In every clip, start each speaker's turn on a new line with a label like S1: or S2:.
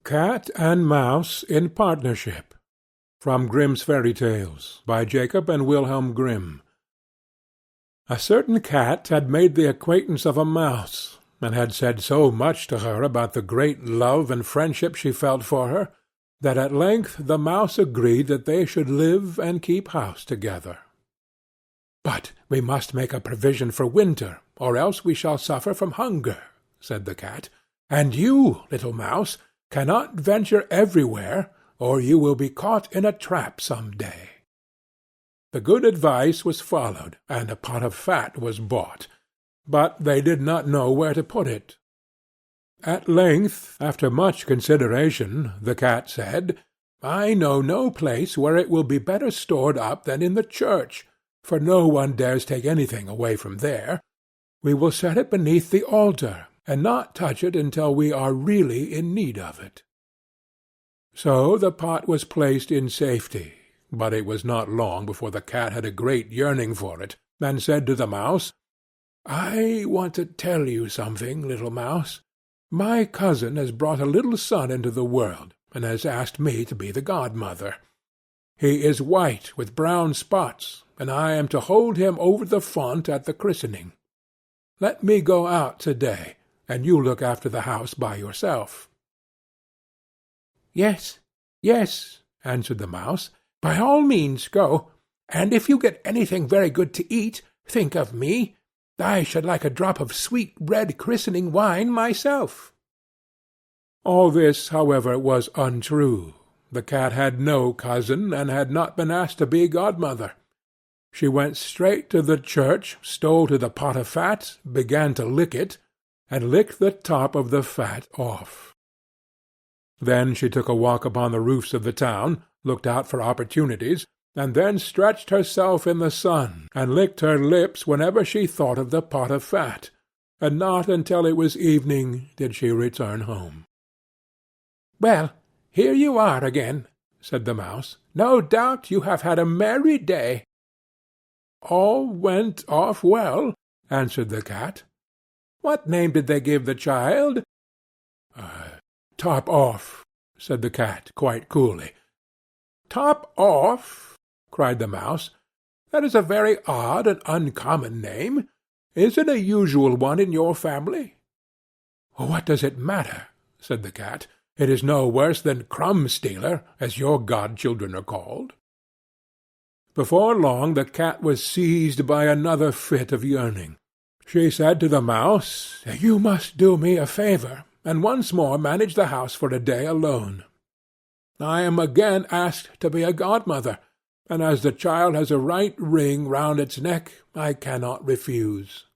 S1: Cat and Mouse in Partnership. From Grimm's Fairy Tales, by Jacob and Wilhelm Grimm. A certain cat had made the acquaintance of a mouse, and had said so much to her about the great love and friendship she felt for her, that at length the mouse agreed that they should live and keep house together. "But we must make a provision for winter, or else we shall suffer from hunger," said the cat. "And you, little mouse, cannot venture everywhere, or you will be caught in a trap some day." The good advice was followed, and a pot of fat was bought, but they did not know where to put it. At length, after much consideration, the cat said, "I know no place where it will be better stored up than in the church, for no one dares take anything away from there. We will set it beneath the altar, and not touch it until we are really in need of it." So the pot was placed in safety, but it was not long before the cat had a great yearning for it, and said to the mouse, "I want to tell you something, little mouse. My cousin has brought a little son into the world, and has asked me to be the godmother. He is white with brown spots, and I am to hold him over the font at the christening. Let me go out to-day, and you look after the house by yourself." "Yes, yes," answered the mouse, "by all means go, and if you get anything very good to eat, think of me. I should like a drop of sweet red christening wine myself." All this, however, was untrue. The cat had no cousin, and had not been asked to be godmother. She went straight to the church, stole to the pot of fat, began to lick it, and licked the top of the fat off. Then she took a walk upon the roofs of the town, looked out for opportunities, and then stretched herself in the sun, and licked her lips whenever she thought of the pot of fat, and not until it was evening did she return home. "Well, here you are again," said the mouse. "No doubt you have had a merry day." "All went off well," answered the cat. "What name did they give the child?" "Top off," said the cat, quite coolly. "Top off!" cried the mouse. "That is a very odd and uncommon name. Is it a usual one in your family?" "What does it matter?" said the cat. "It is no worse than Crumb-stealer, as your godchildren are called." Before long the cat was seized by another fit of yearning. She said to the mouse, "You must do me a favour, and once more manage the house for a day alone. I am again asked to be a godmother, and as the child has a right ring round its neck, I cannot refuse."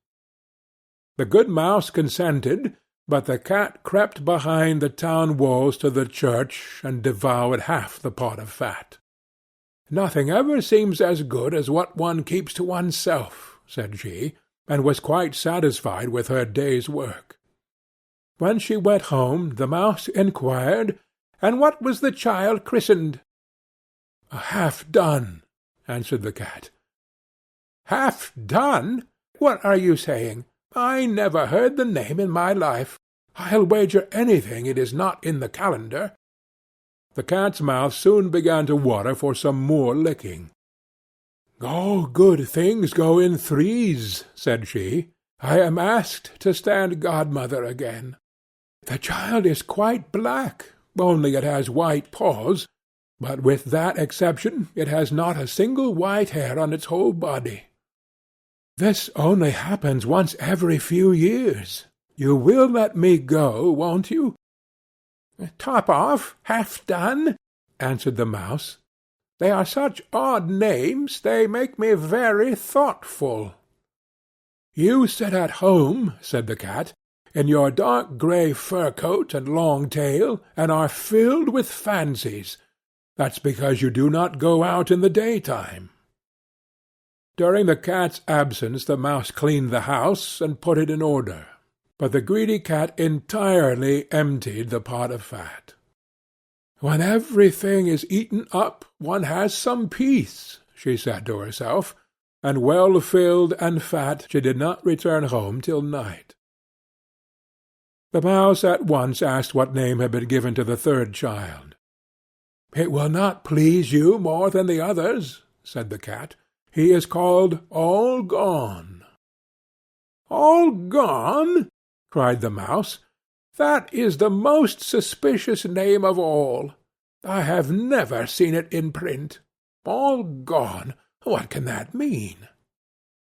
S1: The good mouse consented, but the cat crept behind the town walls to the church, and devoured half the pot of fat. "Nothing ever seems as good as what one keeps to oneself," said she, and was quite satisfied with her day's work. When she went home, the mouse inquired, "And what was the child christened?" "Half-done," answered the cat. "Half-done? What are you saying? I never heard the name in my life. I'll wager anything it is not in the calendar." The cat's mouth soon began to water for some more licking. "All good things go in threes," said she. "I am asked to stand godmother again. The child is quite black, only it has white paws, but with that exception it has not a single white hair on its whole body. This only happens once every few years. You will let me go, won't you?" "Top off, half-done," answered the mouse. "They are such odd names, they make me very thoughtful." "You sit at home," said the cat, "in your dark grey fur-coat and long tail, and are filled with fancies. That's because you do not go out in the daytime." During the cat's absence the mouse cleaned the house and put it in order, but the greedy cat entirely emptied the pot of fat. "When everything is eaten up, one has some peace," she said to herself, and well filled and fat she did not return home till night. The mouse at once asked what name had been given to the third child. "It will not please you more than the others," said the cat. "He is called All Gone." "All Gone?" cried the mouse. "That is the most suspicious name of all. I have never seen it in print. All Gone! What can that mean?"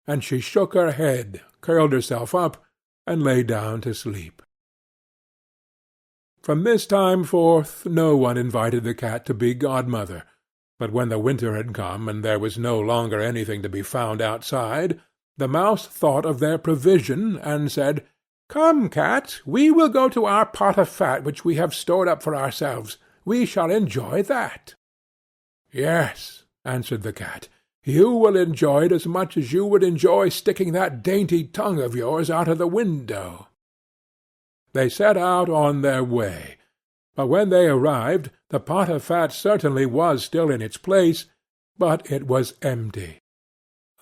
S1: And she shook her head, curled herself up, and lay down to sleep. From this time forth no one invited the cat to be godmother, but when the winter had come, and there was no longer anything to be found outside, the mouse thought of their provision, and said, "Come, cat, we will go to our pot of fat which we have stored up for ourselves. We shall enjoy that." "Yes," answered the cat, "you will enjoy it as much as you would enjoy sticking that dainty tongue of yours out of the window." They set out on their way, but when they arrived the pot of fat certainly was still in its place, but it was empty.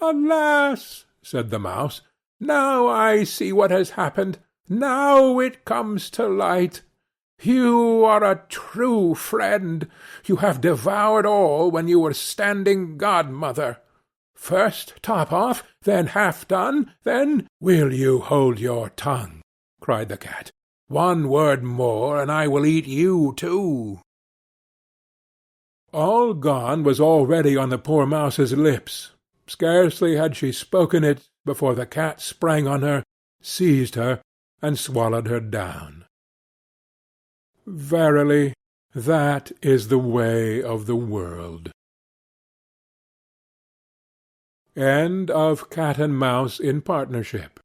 S1: "Alas!" said the mouse, "now I see what has happened. Now it comes to light. You are a true friend. You have devoured all when you were standing godmother. First top off, then half done, then—" "Will you hold your tongue?" cried the cat. "One word more, and I will eat you too." All Gone was already on the poor mouse's lips. Scarcely had she spoken it before the cat sprang on her, seized her, and swallowed her down. Verily, that is the way of the world. End of Cat and Mouse in Partnership,